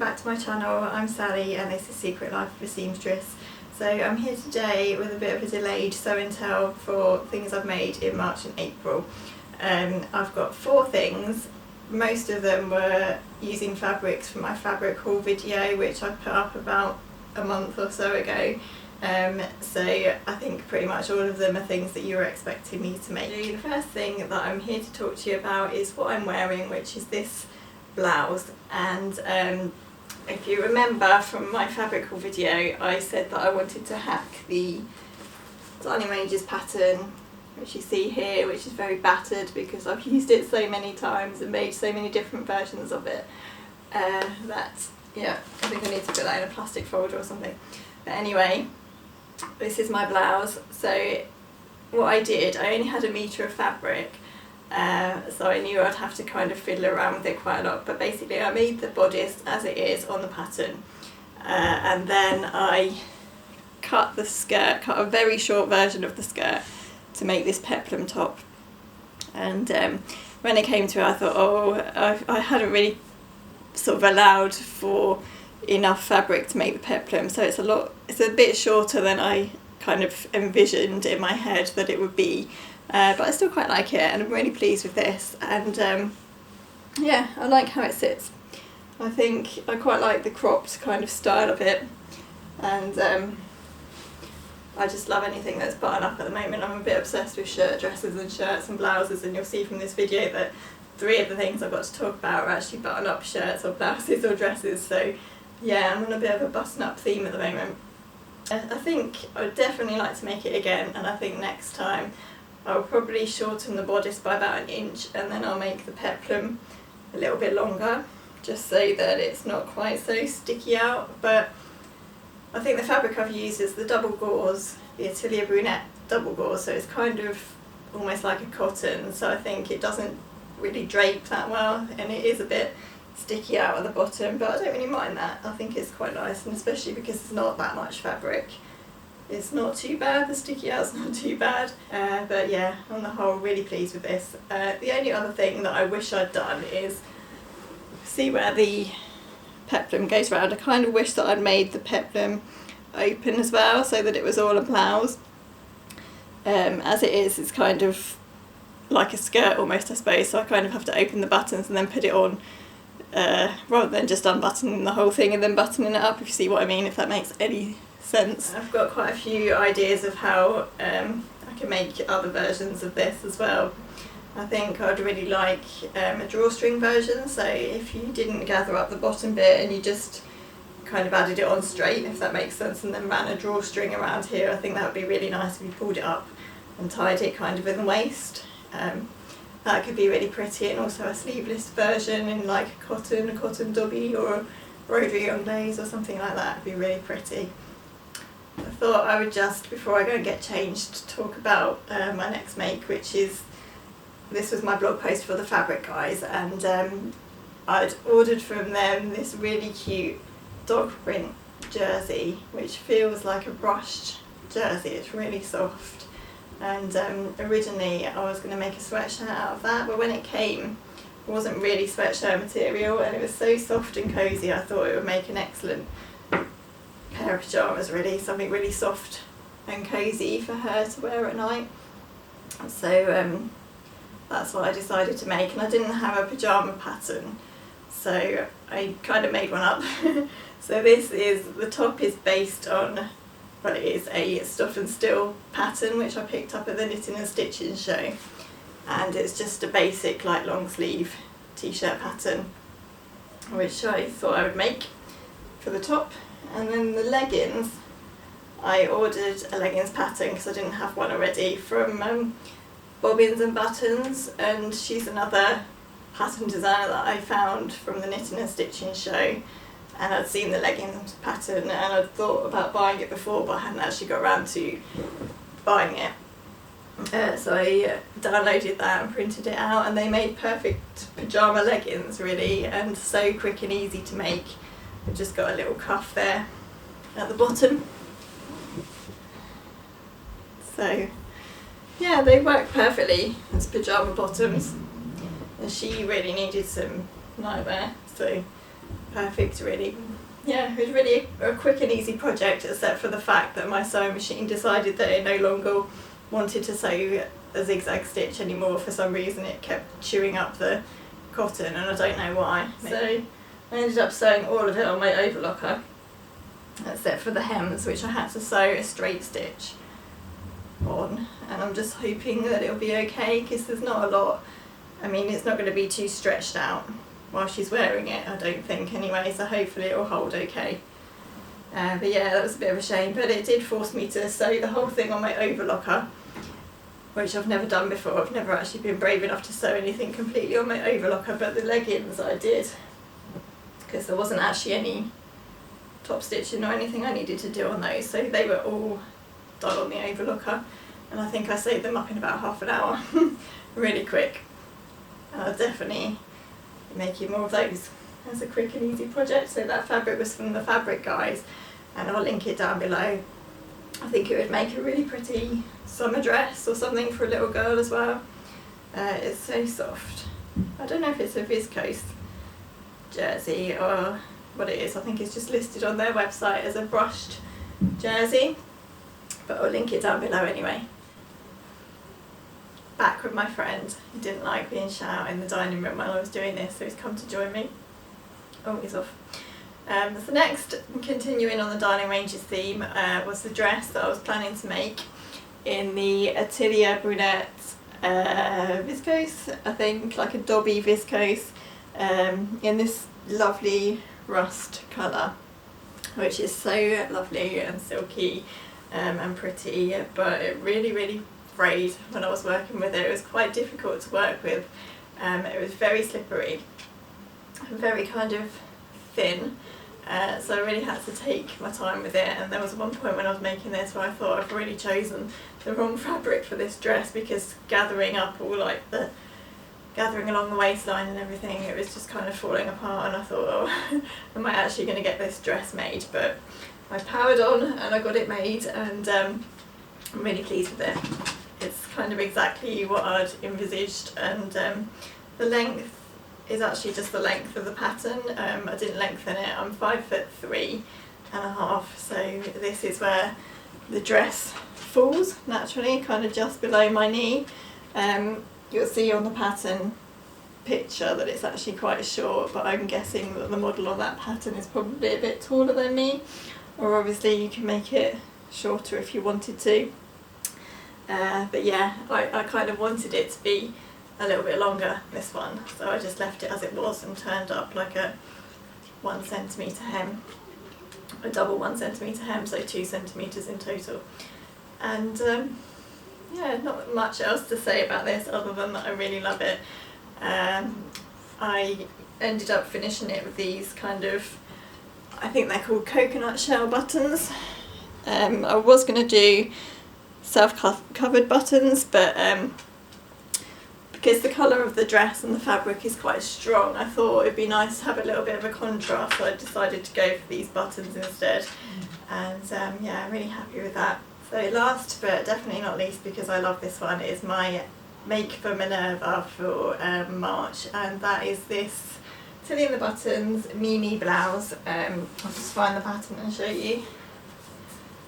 back to my channel. I'm Sally and this is Secret Life of a Seamstress. So I'm here today with a bit of a delayed show and tell for things I've made in March and April. I've got 4 things. Most of them were using fabrics from my fabric haul video, which I put up about a month or so ago. So I think pretty much all of them are things that you were expecting me to make. The first thing that I'm here to talk to you about is what I'm wearing, which is this blouse. And if you remember from my fabric haul video, I said that I wanted to hack the Darning Ranges pattern, which you see here, which is very battered because I've used it so many times and made so many different versions of it. Yeah, I think I need to put that in a plastic folder or something. But anyway, this is my blouse. So what I did, I only had 1 metre of fabric, so I knew I'd have to kind of fiddle around with it quite a lot, but basically I made the bodice as it is on the pattern, and then I cut the skirt, cut a very short version of the skirt to make this peplum top. And when it came to it, I thought, oh, I hadn't really sort of allowed for enough fabric to make the peplum, so it's a bit shorter than I kind of envisioned in my head that it would be, but I still quite like it and I'm really pleased with this. And yeah, I like how it sits. I think I quite like the cropped kind of style of it, and I just love anything that's button up at the moment. I'm a bit obsessed with shirt dresses and shirts and blouses, and you'll see from this video that 3 of the things I've got to talk about are actually button up shirts or blouses or dresses. So yeah, I'm on a bit of a button up theme at the moment. I think I would definitely like to make it again, and I think next time I'll probably shorten the bodice by about 1 inch, and then I'll make the peplum a little bit longer, just so that it's not quite so sticky out. But I think the fabric I've used is the double gauze, the Atelier Brunette double gauze, so it's kind of almost like a cotton, so I think it doesn't really drape that well, and it is a bit sticky out at the bottom, but I don't really mind that. I think it's quite nice, and especially because it's not that much fabric, it's not too bad. The sticky out's not too bad, but yeah, on the whole, really pleased with this. The only other thing that I wish I'd done is see where the peplum goes round. I kind of wish that I'd made the peplum open as well, so that it was all a blouse. As it is, it's kind of like a skirt almost, I suppose, so I kind of have to open the buttons and then put it on, rather than just unbuttoning the whole thing and then buttoning it up, if you see what I mean, if that makes any sense. I've got quite a few ideas of how I can make other versions of this as well. I think I'd really like a drawstring version, so if you didn't gather up the bottom bit and you just kind of added it on straight, if that makes sense, and then ran a drawstring around here, I think that would be really nice if you pulled it up and tied it kind of in the waist. That could be really pretty, and also a sleeveless version in like a cotton dobby or a broderie anglaise or something like that would be really pretty. I thought I would just, before I go and get changed, talk about my next make, which is, this was my blog post for the fabric guys, and I'd ordered from them this really cute dog print jersey, which feels like a brushed jersey. It's really soft, and originally I was going to make a sweatshirt out of that, but when it came, it wasn't really sweatshirt material, and it was so soft and cosy, I thought it would make an excellent pair of pajamas, really, something really soft and cosy for her to wear at night. So that's what I decided to make, and I didn't have a pyjama pattern, so I kind of made one up. So the top is based on, well, it is a Stuff and Still pattern, which I picked up at the Knitting and Stitching show, and it's just a basic like long sleeve t-shirt pattern, which I thought I would make for the top. And then the leggings, I ordered a leggings pattern because I didn't have one already from Bobbins and Buttons, and she's another pattern designer that I found from the Knitting and Stitching show, and I'd seen the leggings pattern and I'd thought about buying it before, but I hadn't actually got around to buying it. So I downloaded that and printed it out, and they made perfect pyjama leggings, really, and so quick and easy to make. I've just got a little cuff there at the bottom. So yeah, they work perfectly as pyjama bottoms, and she really needed some nightwear, so perfect really. Yeah, it was really a quick and easy project, except for the fact that my sewing machine decided that it no longer wanted to sew a zigzag stitch anymore. For some reason it kept chewing up the cotton, and I don't know why. So I ended up sewing all of it on my overlocker, except for the hems, which I had to sew a straight stitch on, and I'm just hoping that it'll be okay, because there's not a lot. I mean, it's not going to be too stretched out while she's wearing it, I don't think anyway, so hopefully it'll hold okay. But yeah, that was a bit of a shame, but it did force me to sew the whole thing on my overlocker, which I've never done before. I've never actually been brave enough to sew anything completely on my overlocker, but the leggings I did, because there wasn't actually any top stitching or anything I needed to do on those, so they were all done on the overlocker, and I think I sewed them up in about half an hour. Really quick. I'll definitely be making more of those as a quick and easy project. So that fabric was from the Fabric Guys, and I'll link it down below. I think it would make a really pretty summer dress or something for a little girl as well. It's so soft. I don't know if it's a viscose jersey or what it is. I think it's just listed on their website as a brushed jersey, but I'll link it down below anyway. Back with my friend. He didn't like being shut out in the dining room while I was doing this, so he's come to join me. Oh, he's off. So next, continuing on the Darling Ranges theme, was the dress that I was planning to make in the Atelier Brunette viscose, I think, like a Dobby viscose, in this lovely rust colour, which is so lovely and silky and pretty, but it really frayed when I was working with it. It was quite difficult to work with. It was very slippery, very kind of thin, so I really had to take my time with it. And there was one point when I was making this where I thought I've really chosen the wrong fabric for this dress, because gathering up all like the gathering along the waistline and everything, it was just kind of falling apart, and I thought, oh, am I actually going to get this dress made? But I powered on and I got it made, and I'm really pleased with it. It's kind of exactly what I'd envisaged, and the length is actually just the length of the pattern. I didn't lengthen it. I'm 5'3.5", so this is where the dress falls naturally, kind of just below my knee. You'll see on the pattern picture that it's actually quite short, but I'm guessing that the model on that pattern is probably a bit taller than me, or obviously you can make it shorter if you wanted to. But yeah, I kind of wanted it to be a little bit longer, this one, so I just left it as it was and turned up like a 1 centimetre hem, a double 1 centimetre hem, so 2 centimetres in total. And yeah, not much else to say about this other than that I really love it. I ended up finishing it with these kind of, I think they're called coconut shell buttons. I was going to do self-covered buttons, but because the colour of the dress and the fabric is quite strong, I thought it'd be nice to have a little bit of a contrast, so I decided to go for these buttons instead. And yeah, I'm really happy with that. So last but definitely not least, because I love this one, is my make for Minerva for March, and that is this Tilly and the Buttons Mimi blouse. I'll just find the pattern and show you.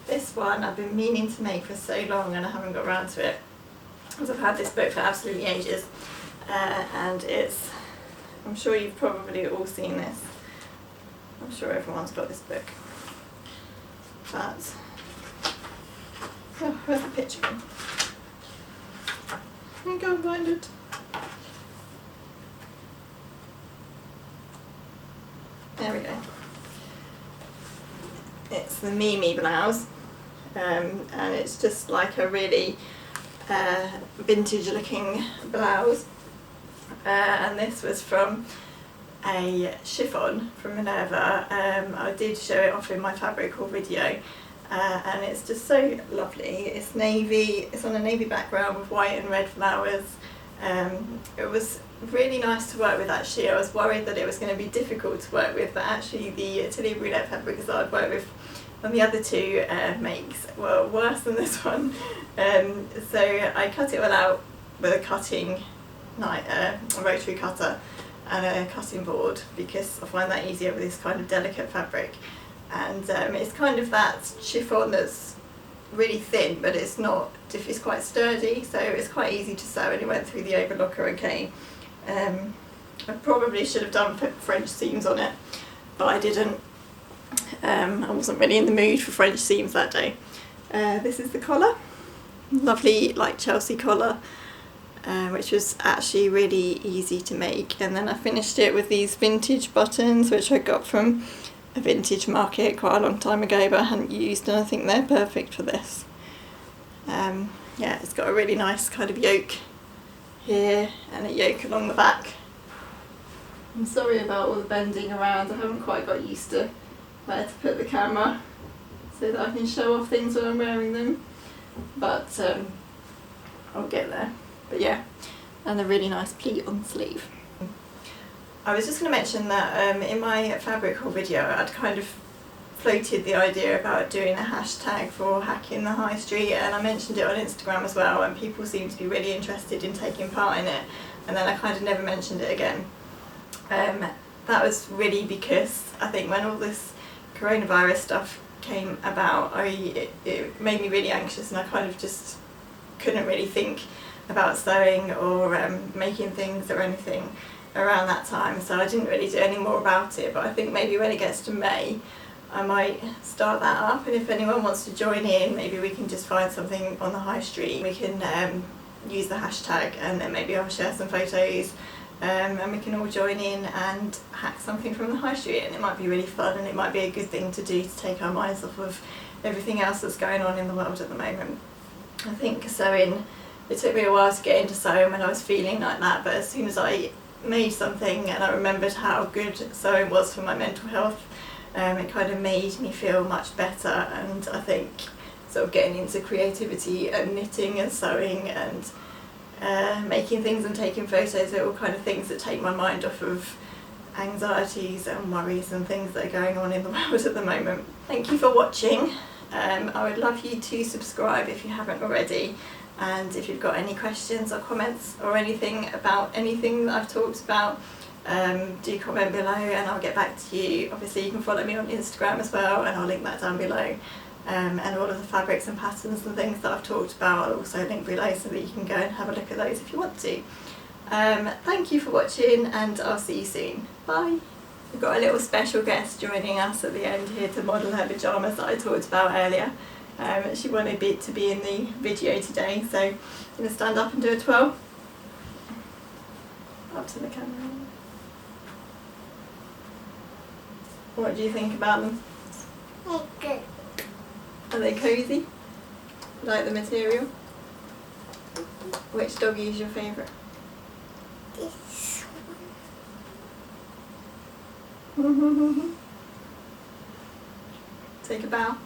This one I've been meaning to make for so long and I haven't got around to it, because I've had this book for absolutely ages, and it's, I'm sure you've probably all seen this, I'm sure everyone's got this book, but oh, where's the picture gone? I can't find it. There we go. It's the Mimi blouse, and it's just like a really vintage looking blouse, and this was from a chiffon from Minerva. I did show it off in my fabric haul video, and it's just so lovely. It's navy, it's on a navy background with white and red flowers. It was really nice to work with actually. I was worried that it was going to be difficult to work with, but actually the Atelier Brunette fabrics that I'd worked with on the other two makes were worse than this one. So I cut it all out with a cutting knife, a rotary cutter, and a cutting board, because I find that easier with this kind of delicate fabric. And it's kind of that chiffon that's really thin, but it's not, it's quite sturdy, so it's quite easy to sew, and it went through the overlocker okay. I probably should have done French seams on it, but I didn't. I wasn't really in the mood for French seams that day. This is the collar, lovely like Chelsea collar, which was actually really easy to make. And then I finished it with these vintage buttons, which I got from a vintage market quite a long time ago, but I hadn't used, and I think they're perfect for this. Yeah, it's got a really nice kind of yoke here and a yoke along the back. I'm sorry about all the bending around, I haven't quite got used to where to put the camera so that I can show off things when I'm wearing them, but I'll get there. But yeah, and a really nice pleat on the sleeve. I was just going to mention that in my fabric haul video I'd kind of floated the idea about doing a hashtag for hacking the high street, and I mentioned it on Instagram as well, and people seem to be really interested in taking part in it, and then I kind of never mentioned it again. That was really because I think when all this coronavirus stuff came about, it made me really anxious, and I kind of just couldn't really think about sewing or making things or anything around that time, so I didn't really do any more about it. But I think maybe when it gets to May I might start that up, and if anyone wants to join in, maybe we can just find something on the high street, we can use the hashtag, and then maybe I'll share some photos, and we can all join in and hack something from the high street, and it might be really fun, and it might be a good thing to do to take our minds off of everything else that's going on in the world at the moment. I think sewing, it took me a while to get into sewing when I was feeling like that, but as soon as I made something and I remembered how good sewing was for my mental health, it kind of made me feel much better. And I think sort of getting into creativity and knitting and sewing and making things and taking photos are all kind of things that take my mind off of anxieties and worries and things that are going on in the world at the moment. Thank you for watching. I would love you to subscribe if you haven't already, and if you've got any questions or comments or anything about anything that I've talked about, do comment below and I'll get back to you. Obviously you can follow me on Instagram as well, and I'll link that down below, and all of the fabrics and patterns and things that I've talked about I'll also link below so that you can go and have a look at those if you want to. Thank you for watching, and I'll see you soon. Bye! We've got a little special guest joining us at the end here to model her pajamas that I talked about earlier. She wanted to be in the video today, so I'm going to stand up and do a twirl. Up to the camera. What do you think about them? They're good. Are they cosy? Like the material? Which doggy is your favourite? This Take a bow.